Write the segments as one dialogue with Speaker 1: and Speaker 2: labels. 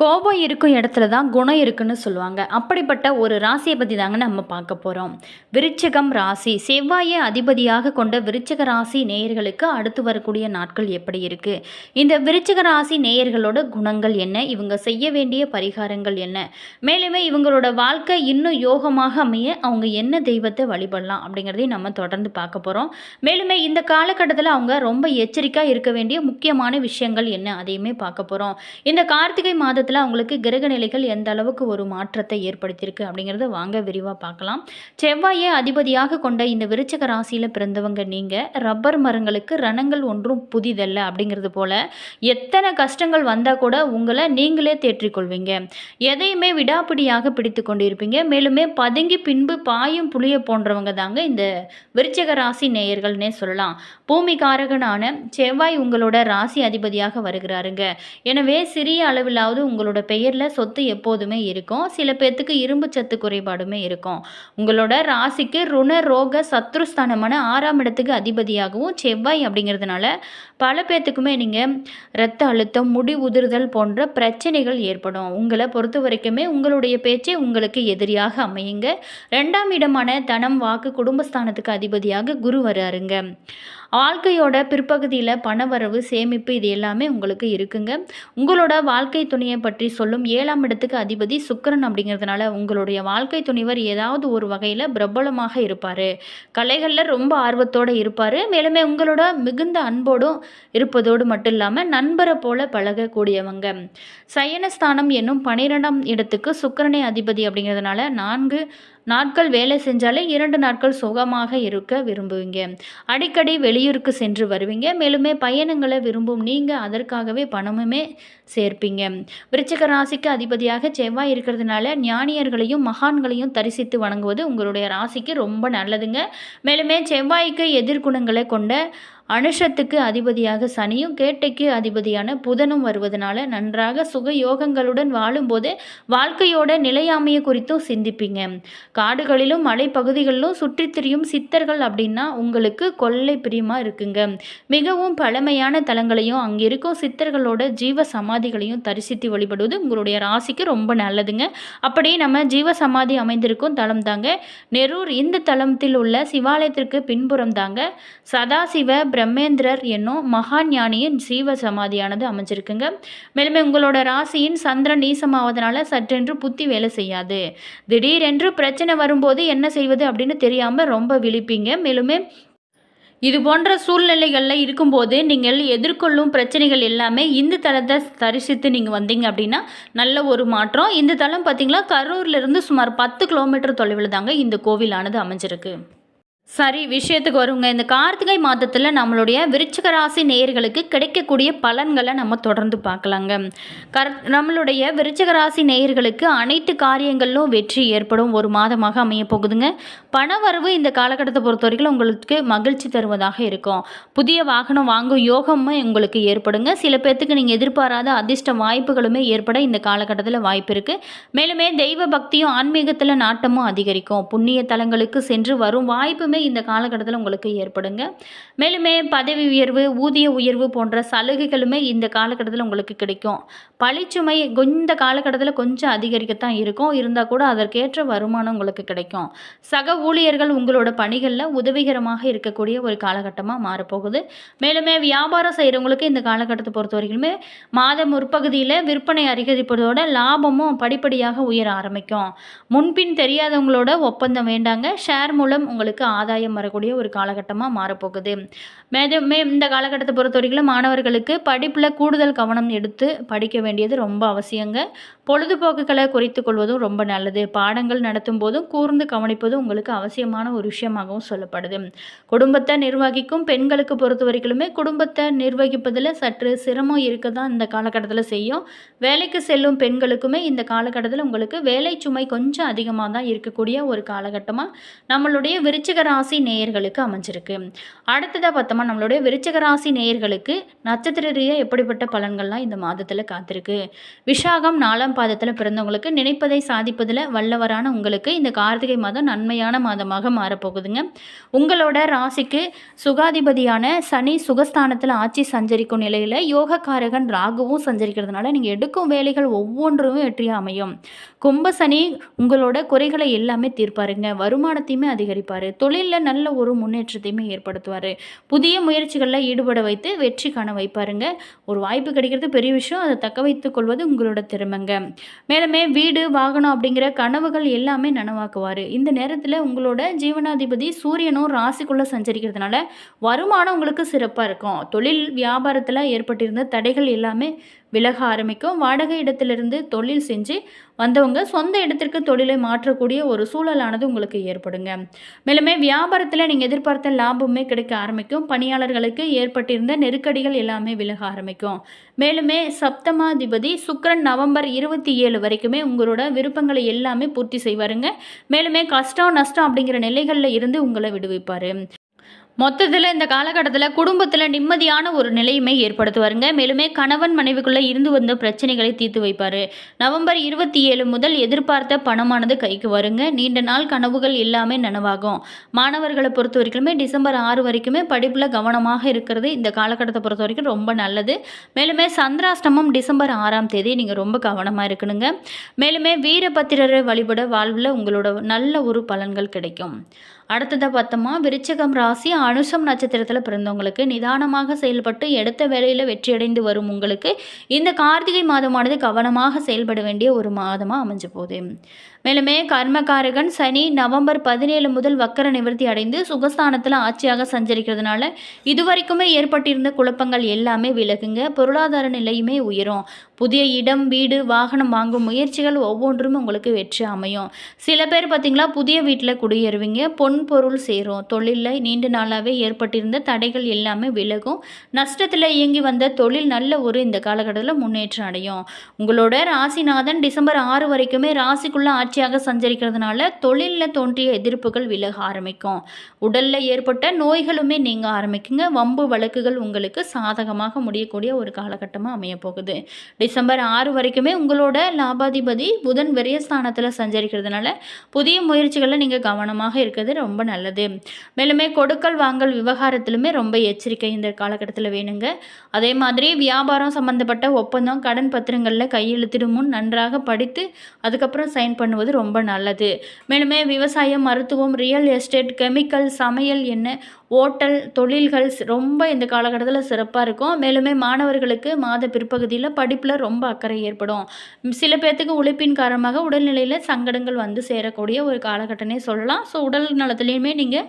Speaker 1: கோபம் இருக்கும் இடத்துல தான் குணம் இருக்குன்னு சொல்லுவாங்க. அப்படிப்பட்ட ஒரு ராசியை பத்தி தாங்க நம்ம பார்க்க போறோம். விருச்சிகம் ராசி. செவ்வாயை அதிபதியாக கொண்ட விருச்சிக ராசி நேயர்களுக்கு அடுத்து வரக்கூடிய நாட்கள் எப்படி இருக்கு? இந்த விருச்சிக ராசி நேயர்களோட குணங்கள் என்ன? இவங்க செய்ய வேண்டிய பரிகாரங்கள் என்ன? மேலுமே இவங்களோட வாழ்க்கை இன்னும் யோகமாக அமைய அவங்க என்ன தெய்வத்தை வழிபடலாம் அப்படிங்கிறதையும் நம்ம தொடர்ந்து பார்க்க போறோம். மேலுமே இந்த காலகட்டத்தில் அவங்க ரொம்ப எச்சரிக்கையா இருக்க வேண்டிய முக்கியமான விஷயங்கள் என்ன? அதையுமே பார்க்க போறோம். இந்த கார்த்திகை மாதத்தில் அவங்களுக்கு கிரக நிலைகள் எந்த அளவுக்கு ஒரு மாற்றத்தை ஏற்படுத்தியிருக்கு அப்படிங்கிறத வாங்க விரிவாக பார்க்கலாம். செவ்வாயை அதிபதியாக கொண்ட இந்த விருச்சிக ராசியில் பிறந்தவங்க நீங்கள் ரப்பர் மரங்களுக்கு ரணங்கள் ஒன்றும் புதிதல்ல அப்படிங்கிறது போல எத்தனை கஷ்டங்கள் வந்தால் கூட உங்களை நீங்களே தேற்றிக்கொள்வீங்க. எதையுமே விடாப்பிடியாக பிடித்து கொண்டு இருப்பீங்க. மேலுமே பதுங்கி பின்பு பாயும் புளிய போன்றவங்க தாங்க இந்த விருச்சிக ராசி நேயர்கள்னே சொல்லலாம். பூமிகாரகனான செவ்வாய் உங்களோட ராசி அதிபதியாக வருகிறாருங்க. எனவே சிறிய அளவிலாவது உங்களோட பெயரில் சொத்து எப்போதுமே இருக்கும். சில பேர்த்துக்கு இரும்பு சத்து குறைபாடுமே இருக்கும். உங்களோட ராசிக்கு ருண ரோக சத்ருஸ்தானமான 6ஆம் இடத்துக்கு அதிபதியாகவும் செவ்வாய் அப்படிங்கிறதுனால பல பேர்த்துக்குமே நீங்கள் இரத்த அழுத்தம், முடி உதிர்தல் போன்ற பிரச்சனைகள் ஏற்படும். உங்களை பொறுத்த வரைக்குமே உங்களுடைய பேச்சே உங்களுக்கு எதிரியாக அமையுங்க. 2ஆம் இடமான தனம், வாக்கு, குடும்பஸ்தானத்துக்கு அதிபதியாக குரு வராருங்க. வாழ்க்கையோட பிற்பகுதியில் பணவரவு, சேமிப்பு இது எல்லாமே உங்களுக்கு இருக்குங்க. உங்களோட வாழ்க்கை துணையை பற்றி சொல்லும் 7ஆம் இடத்துக்கு அதிபதி சுக்கிரன் அப்படிங்கிறதுனால உங்களுடைய வாழ்க்கை துணைவர் ஏதாவது ஒரு வகையில் பிரபலமாக இருப்பார். கலைகளில் ரொம்ப ஆர்வத்தோடு இருப்பார். மேலுமே உங்களோட மிகுந்த அன்போடும் இருப்பதோடு மட்டும் இல்லாமல் நண்பரை போல பழகக்கூடியவங்க. சயனஸ்தானம் என்னும் 12ஆம் இடத்துக்கு சுக்கிரனை அதிபதி அப்படிங்கிறதுனால 4 நாட்கள் வேலை செஞ்சாலே 2 நாட்கள் சுகமாக இருக்க விரும்புவீங்க. அடிக்கடி வெளியூருக்கு சென்று வருவீங்க. மேலுமே பயணங்களை விரும்பும் நீங்கள் அதற்காகவே பணமுமே சேர்ப்பீங்க. விருச்சிக ராசிக்கு அதிபதியாக செவ்வாய் இருக்கிறதுனால ஞானியர்களையும் மகான்களையும் தரிசித்து வணங்குவது உங்களுடைய ராசிக்கு ரொம்ப நல்லதுங்க. மேலுமே செவ்வாய்க்கு எதிர்குணங்களை கொண்ட அனுஷத்துக்கு அதிபதியாக சனியும் கேட்டைக்கு அதிபதியான புதனும் வருவதனால நன்றாக சுக யோகங்களுடன் வாழும்போது வாழ்க்கையோட நிலையாமையை குறித்தும் சிந்திப்பீங்க. காடுகளிலும் மலைப்பகுதிகளிலும் சுற்றித் திரியும் சித்தர்கள் அப்படின்னா உங்களுக்கு கொள்ளை பிரியமாக இருக்குங்க. மிகவும் பழமையான தலங்களையும் அங்கே இருக்கும் சித்தர்களோட ஜீவ சமாதிகளையும் தரிசித்து வழிபடுவது உங்களுடைய ராசிக்கு ரொம்ப நல்லதுங்க. அப்படி நம்ம ஜீவ சமாதி அமைந்திருக்கும் தலம் தாங்க நெரூர். இந்த தலத்தில் உள்ள சிவாலயத்திற்கு பின்புறம் தாங்க சதாசிவ பிரம்மேந்திரர் என்னும் மகா ஞானியின் ஜீவ சமாதியானது அமைஞ்சிருக்குங்க. மேலுமே உங்களோட ராசியின் சந்திரன் நீசமாவதனால சற்றென்று புத்தி வேலை செய்யாது. திடீரென்று பிரச்சனை வரும்போது என்ன செய்வது அப்படின்னு தெரியாமல் ரொம்ப விழிப்பீங்க. மேலுமே இது போன்ற சூழ்நிலைகளில் இருக்கும்போது நீங்கள் எதிர்கொள்ளும் பிரச்சனைகள் எல்லாமே இந்த தலத்தை தரிசித்து நீங்கள் வந்தீங்க அப்படின்னா நல்ல ஒரு மாற்றம். இந்த தலம் பார்த்திங்களா கரூர்லேருந்து சுமார் 10 கிலோமீட்டர் தொலைவில் தாங்க இந்த கோவிலானது அமைஞ்சிருக்கு. சரி, விஷயத்துக்கு வருங்க. இந்த கார்த்திகை மாதத்தில் நம்மளுடைய விருச்சிக ராசி நேயர்களுக்கு கிடைக்கக்கூடிய பலன்களை நம்ம தொடர்ந்து பார்க்கலாங்க. நம்மளுடைய விருச்சிக ராசி நேயர்களுக்கு அனைத்து காரியங்களிலும் வெற்றி ஏற்படும் ஒரு மாதமாக அமைய போகுதுங்க. பணவரவு இந்த காலகட்டத்தை பொறுத்த வரைக்கும் உங்களுக்கு மகிழ்ச்சி தருவதாக இருக்கும். புதிய வாகனம் வாங்கும் யோகமும் உங்களுக்கு ஏற்படுங்க. சில பேர்த்துக்கு நீங்கள் எதிர்பாராத அதிர்ஷ்ட வாய்ப்புகளுமே ஏற்பட இந்த காலகட்டத்தில் வாய்ப்பு இருக்குது. மேலுமே தெய்வ பக்தியும் ஆன்மீகத்தில் நாட்டமும் அதிகரிக்கும். புண்ணிய தலங்களுக்கு சென்று வரும் வாய்ப்புமே இந்த காலகட்டத்தில் உங்களுக்கு ஏற்படுங்க. மேலுமே பதவி உயர்வு, ஊதிய உயர்வு போன்ற சலுகைகளுமே இந்த காலகட்டத்தில் உங்களுக்கு கிடைக்கும். பழிச்சுமை இந்த காலகட்டத்தில் கொஞ்சம் அதிகரிக்கத்தான் இருக்கும். இருந்தால் கூட அதற்கேற்ற வருமானம் உங்களுக்கு கிடைக்கும். சக ஊழியர்கள் உங்களோட பணிகளில் உதவிகரமாக இருக்கக்கூடிய ஒரு காலகட்டமாக மாறப்போகுது. மேலுமே வியாபாரம் செய்கிறவங்களுக்கு இந்த காலகட்டத்தை பொறுத்த வரைக்குமே மாத முற்பகுதியில் விற்பனை அதிகரிப்பதோட லாபமும் படிப்படியாக உயர ஆரம்பிக்கும். முன்பின் தெரியாதவங்களோட ஒப்பந்தம் வேண்டாங்க. ஷேர் மூலம் உங்களுக்கு ஆதாயம் வரக்கூடிய ஒரு காலகட்டமாக மாறப்போகுது. இந்த காலகட்டத்தை பொறுத்த வரைக்கும் மாணவர்களுக்கு படிப்பில் கூடுதல் கவனம் எடுத்து படிக்க வேண்டியது ரொம்ப அவசியங்க. பொழுதுபோக்குகளை குறைத்து கொள்வதும் ரொம்ப நல்லது. பாடங்கள் நடத்தும் போதும் கூர்ந்து கவனிப்பதும் உங்களுக்கு அவசியமான ஒரு விஷயமாகவும் சொல்லப்படுது. குடும்பத்தை நிர்வகிக்கும் பெண்களுக்கு பொறுத்த வரைக்குமே குடும்பத்தை நிர்வகிப்பதில் சற்று சிரமம் இருக்க தான் இந்த காலகட்டத்தில் செய்யும். வேலைக்கு செல்லும் பெண்களுக்குமே இந்த காலகட்டத்தில் உங்களுக்கு வேலை சுமை கொஞ்சம் அதிகமாக தான் இருக்கக்கூடிய ஒரு காலகட்டமாக நம்மளுடைய விருச்சிக ராசி நேயர்களுக்கு அமைஞ்சிருக்கு. அடுத்ததாக பார்த்தோமா நம்மளுடைய விருச்சிக ராசி நேயர்களுக்கு நட்சத்திர ரீதியாக எப்படிப்பட்ட பலன்கள்லாம் இந்த மாதத்தில் காத்திருக்கு. விஷாகம் 4ஆம் 4ஆம் பாதத்தில் பிறந்தவங்களுக்கு நினைப்பதை சாதிப்பதில் வல்லவரான உங்களுக்கு இந்த கார்த்திகை மாதம் நன்மையான மாதமாக மாறப்போகுதுங்க. உங்களோட ராசிக்கு சுகாதிபதியான சனி சுகஸ்தானத்தில் ஆட்சி சஞ்சரிக்கும் நிலையில் யோகக்காரகன் ராகுவும் சஞ்சரிக்கிறதுனால நீங்கள் எடுக்கும் வேலைகள் ஒவ்வொன்றுமே வெற்றியாக அமையும். கும்ப சனி உங்களோட குறைகளை எல்லாமே தீர்ப்பாருங்க. வருமானத்தையுமே அதிகரிப்பார். தொழிலில் நல்ல ஒரு முன்னேற்றத்தையுமே ஏற்படுத்துவார். புதிய முயற்சிகளில் ஈடுபட வைத்து வெற்றி காண வைப்பாருங்க. ஒரு வாய்ப்பு கிடைக்கிறது பெரிய விஷயம். அதை தக்க வைத்துக் கொள்வது உங்களோட திறமைங்க. மேலுமே வீடு வாகனம் அப்படிங்கிற கனவுகள் எல்லாமே நனவாக்குவார். இந்த நேரத்தில் உங்களோட ஜீவனாதிபதி சூரியனும் ராசிக்குள்ளே சஞ்சரிக்கிறதுனால வருமானம் உங்களுக்கு சிறப்பாக இருக்கும். தொழில் வியாபாரத்தில் ஏற்பட்டிருந்த தடைகள் எல்லாமே விலக ஆரம்பிக்கும். வாடகை இடத்திலிருந்து தொழில் செஞ்சு வந்தவங்க சொந்த இடத்திற்கு தொழிலை மாற்றக்கூடிய ஒரு சூழலானது உங்களுக்கு ஏற்படுங்க. மேலுமே வியாபாரத்தில் நீங்கள் எதிர்பார்த்த லாபமே கிடைக்க ஆரம்பிக்கும். பணியாளர்களுக்கு ஏற்பட்டிருந்த நெருக்கடிகள் எல்லாமே விலக ஆரம்பிக்கும். மேலுமே சப்தமாதிபதி சுக்கிரன் நவம்பர் 27 வரைக்குமே உங்களோட விருப்பங்களை எல்லாமே பூர்த்தி செய்வாருங்க. மேலுமே கஷ்டம் நஷ்டம் அப்படிங்கிற நிலைகளில் இருந்து உங்களை விடுவிப்பார். மொத்தத்தில் இந்த காலகட்டத்தில் குடும்பத்தில் நிம்மதியான ஒரு நிலையுமே ஏற்படுத்துவாருங்க. மேலுமே கணவன் மனைவிக்குள்ளே இருந்து வந்த பிரச்சனைகளை தீர்த்து வைப்பார். நவம்பர் 27 முதல் எதிர்பார்த்த பணமானது கைக்கு வருங்க. நீண்ட நாள் கனவுகள் எல்லாமே நனவாகும். மாணவர்களை பொறுத்த வரைக்குமே டிசம்பர் 6 வரைக்குமே படிப்பில் கவனமாக இருக்கிறது இந்த காலகட்டத்தை பொறுத்த வரைக்கும் ரொம்ப நல்லது. மேலுமே சந்திராஷ்டமம் டிசம்பர் 6ஆம் தேதி நீங்கள் ரொம்ப கவனமாக இருக்கணுங்க. மேலுமே வீரபத்திரரை வழிபட வாழ்வில் உங்களோட நல்ல ஒரு பலன்கள் கிடைக்கும். அடுத்ததாக பார்த்தோமா, விருச்சிகம் ராசி அனுஷம் நட்சத்திரத்தில் பிறந்தவங்களுக்கு நிதானமாக செயல்பட்டு எடுத்த வேலையில் வெற்றியடைந்து வரும் உங்களுக்கு இந்த கார்த்திகை மாதமானது கவனமாக செயல்பட வேண்டிய ஒரு மாதமாக அமைஞ்சு போகுது. மேலுமே கர்மகாரகன் சனி நவம்பர் 17 முதல் வக்கர நிவர்த்தி அடைந்து சுகஸ்தானத்தில் ஆட்சியாக சஞ்சரிக்கிறதுனால இதுவரைக்குமே ஏற்பட்டிருந்த குழப்பங்கள் எல்லாமே விலகுங்க. பொருளாதார நிலையுமே உயரும். புதிய இடம் வீடு வாகனம் வாங்கும் முயற்சிகள் ஒவ்வொன்றுமே உங்களுக்கு வெற்றி அமையும். சில பேர் பார்த்திங்களா புதிய வீட்டில் குடியேறுவீங்க. பொன் பொருள் சேரும். தொழிலில் நீண்ட நாளாகவே ஏற்பட்டிருந்த தடைகள் எல்லாமே விலகும். நஷ்டத்தில் இயங்கி வந்த தொழில் நல்ல ஒரு இந்த காலகட்டத்தில் முன்னேற்றம் அடையும். உங்களோட ராசிநாதன் டிசம்பர் 6 வரைக்குமே ராசிக்குள்ள ஆட்சியாக சஞ்சரிக்கிறதுனால தொழிலில் தோன்றிய எதிர்ப்புகள் விலக ஆரம்பிக்கும். உடலில் ஏற்பட்ட நோய்களுமே நீங்க ஆரம்பிக்குங்க. வம்பு வழக்குகள் உங்களுக்கு சாதகமாக முடியக்கூடிய ஒரு காலகட்டமாக அமைய போகுது. டிசம்பர் 6 வரைக்குமே உங்களோட லாபாதிபதி புதன் விரயஸ்தானத்தில் சஞ்சரிக்கிறதுனால புதிய முயற்சிகளில் நீங்கள் கவனமாக இருக்கிறது ரொம்ப நல்லது. மேலுமே கொடுக்கல் வாங்கல் விவகாரத்திலுமே ரொம்ப எச்சரிக்கை இந்த காலகட்டத்தில் வேணுங்க. அதே மாதிரி வியாபாரம் சம்பந்தப்பட்ட ஒப்பந்தம் கடன் பத்திரங்களில் கையெழுத்திடும் முன் நன்றாக படித்து அதுக்கப்புறம் சைன் பண்ணுவது ரொம்ப நல்லது. மேலுமே விவசாயம் மருத்துவம் ரியல் எஸ்டேட் கெமிக்கல் சமையல் எண்ணெய் ஓட்டல் தொழில்கள் ரொம்ப இந்த காலகட்டத்தில் சிறப்பாக இருக்கும். மேலுமே மாணவர்களுக்கு மாத பிற்பகுதியில் படிப்பில் ரொம்ப அக்கறை ஏற்படும். சில பேர்த்துக்கு உழைப்பின் காரணமாக உடல்நிலையில் சங்கடங்கள் வந்து சேரக்கூடிய ஒரு காலகட்டமே சொல்லலாம். ஸோ உடல் நலத்துலேயுமே நீங்கள்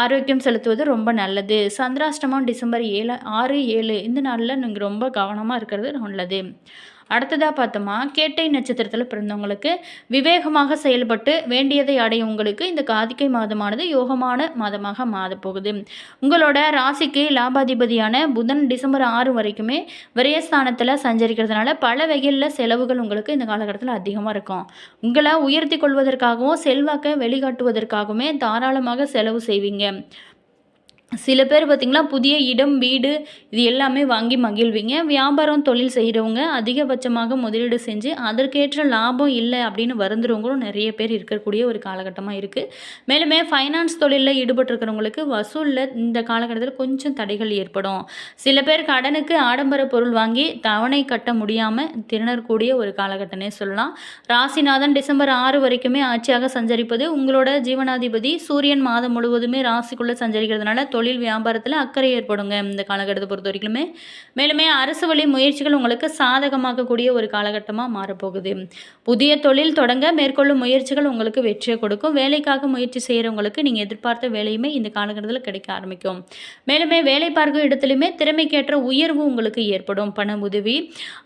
Speaker 1: ஆரோக்கியம் செலுத்துவது ரொம்ப நல்லது. சந்திராஷ்டமம் டிசம்பர் 6, 7 இந்த நாளில் நீங்கள் ரொம்ப கவனமாக இருக்கிறது நல்லது. அடுத்ததாக பார்த்தோமா, கேட்டை நட்சத்திரத்தில் பிறந்தவங்களுக்கு விவேகமாக செயல்பட்டு வேண்டியதை அடையும் உங்களுக்கு இந்த கார்த்திகை மாதமானது யோகமான மாதமாக மாறப்போகுது. உங்களோட ராசிக்கு லாபாதிபதியான புதன் டிசம்பர் 6 வரைக்குமே விரயஸ்தானத்தில் சஞ்சரிக்கிறதுனால பல வகையில் செலவுகள் உங்களுக்கு இந்த காலகட்டத்தில் அதிகமாக இருக்கும். உங்களை உயர்த்தி கொள்வதற்காகவும் செல்வாக்கை வெளிக்காட்டுவதற்காகவுமே தாராளமாக செலவு செய்வீங்க. சில பேர் பார்த்திங்களா புதிய இடம் வீடு இது எல்லாமே வாங்கி மகிழ்வீங்க. வியாபாரம் தொழில் செய்கிறவங்க அதிகபட்சமாக முதலீடு செஞ்சு அதற்கேற்ற லாபம் இல்லை அப்படின்னு வருந்துறவங்களும் நிறைய பேர் இருக்கக்கூடிய ஒரு காலகட்டமாக இருக்குது. மேலுமே ஃபைனான்ஸ் தொழிலில் ஈடுபட்டிருக்கிறவங்களுக்கு வசூலில் இந்த காலகட்டத்தில் கொஞ்சம் தடைகள் ஏற்படும். சில பேர் கடனுக்கு ஆடம்பர பொருள் வாங்கி தவணை கட்ட முடியாமல் திணறக்கூடிய ஒரு காலகட்டமே சொல்லலாம். ராசிநாதன் டிசம்பர் 6 வரைக்குமே ஆட்சியாக சஞ்சரிப்பது உங்களோட ஜீவனாதிபதி சூரியன் மாதம் முழுவதுமே ராசிக்குள்ளே சஞ்சரிக்கிறதுனால தொழில் வியாபாரத்தில் அக்கறை ஏற்படுங்க இந்த காலகட்டத்தை பொறுத்த வரைக்குமே. மேலுமே அரசு வழி முயற்சிகள் உங்களுக்கு சாதகமாக்கக்கூடிய ஒரு காலகட்டமாக மாறப்போகுது. புதிய தொழில் தொடங்க மேற்கொள்ளும் முயற்சிகள் உங்களுக்கு வெற்றியை கொடுக்கும். வேலைக்காக முயற்சி செய்கிறவங்களுக்கு நீங்கள் எதிர்பார்த்த வேலையுமே இந்த காலகட்டத்தில் கிடைக்க ஆரம்பிக்கும். மேலுமே வேலை பார்க்கும் இடத்துலையுமே திறமைக்கேற்ற உயர்வு உங்களுக்கு ஏற்படும். பண உதவி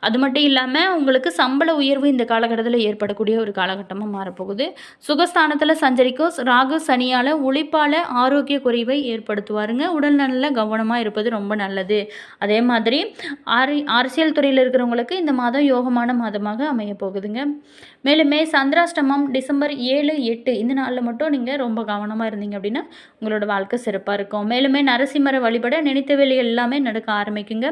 Speaker 1: அது மட்டும் இல்லாமல் உங்களுக்கு சம்பள உயர்வு இந்த காலகட்டத்தில் ஏற்படக்கூடிய ஒரு காலகட்டமாக மாறப்போகுது. சுகஸ்தானத்தில் சஞ்சரிக்கும் ராகு சனியால் உழைப்பால் ஆரோக்கிய குறைவை ஏற்படுத்துவார். பாருங்கள். உடல் நலனில் கவனமாக இருப்பது ரொம்ப நல்லது. அதே மாதிரி அரசியல் துறையில் இருக்கிறவங்களுக்கு இந்த மாதம் யோகமான மாதமாக அமைய போகுதுங்க. மேலுமே சந்திராஷ்டமம் டிசம்பர் 7, 8 இந்த நாளில் மட்டும் நீங்கள் ரொம்ப கவனமாக இருந்தீங்க அப்படின்னா உங்களோட வாழ்க்கை சிறப்பாக இருக்கும். மேலுமே நரசிம்மரை வழிபட நினைத்த வேலைகள் எல்லாமே நடக்க ஆரம்பிக்குங்க.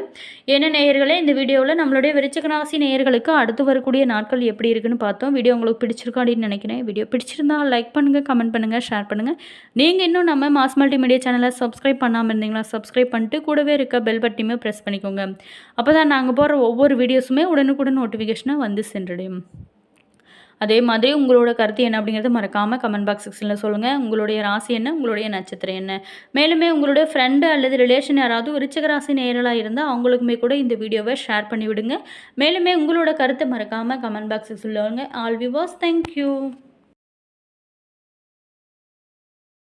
Speaker 1: ஏன்னா நேயர்களே, இந்த வீடியோவில் நம்மளுடைய விருச்சிக ராசி நேயர்களுக்கு அடுத்து வரக்கூடிய நாட்கள் எப்படி இருக்குன்னு பார்த்தோம். வீடியோ உங்களுக்கு பிடிச்சிருக்கும் அப்படின்னு நினைக்கிறேன். வீடியோ பிடிச்சிருந்தா லைக் பண்ணுங்கள், கமெண்ட் பண்ணுங்கள், ஷேர் பண்ணுங்கள். நீங்கள் இன்னும் நம்ம மாஸ் மல்டிமீடியா சேனலை சப்ஸ்கிரைப் பண்ணாமல் இருந்தீங்களா சப்ஸ்கிரைப் பண்ணிட்டு கூடவே இருக்க பெல் பட்டனையுமே ப்ரெஸ் பண்ணிக்கோங்க. அப்போ தான் நாங்கள் போடுற ஒவ்வொரு வீடியோஸுமே உடனுக்குடன் நோட்டிஃபிகேஷனாக வந்து சென்றடையும். அதே மாதிரி உங்களோட கருத்து என்ன அப்படிங்கிறத மறக்காமல் கமெண்ட் பாக்ஸ் செக்ஷனில் சொல்லுங்கள். உங்களுடைய ராசி என்ன, உங்களுடைய நட்சத்திரம் என்ன. மேலுமே உங்களுடைய ஃப்ரெண்டு அல்லது ரிலேஷன் யாராவது விருச்சிக ராசி நேயர்களாக இருந்தால் அவங்களுக்குமே கூட இந்த வீடியோவை ஷேர் பண்ணி விடுங்க. மேலுமே உங்களோட கருத்தை மறக்காமல் கமெண்ட் பாக்ஸ் செக்ஷனில் சொல்லுங்கள். All viewers, thank you.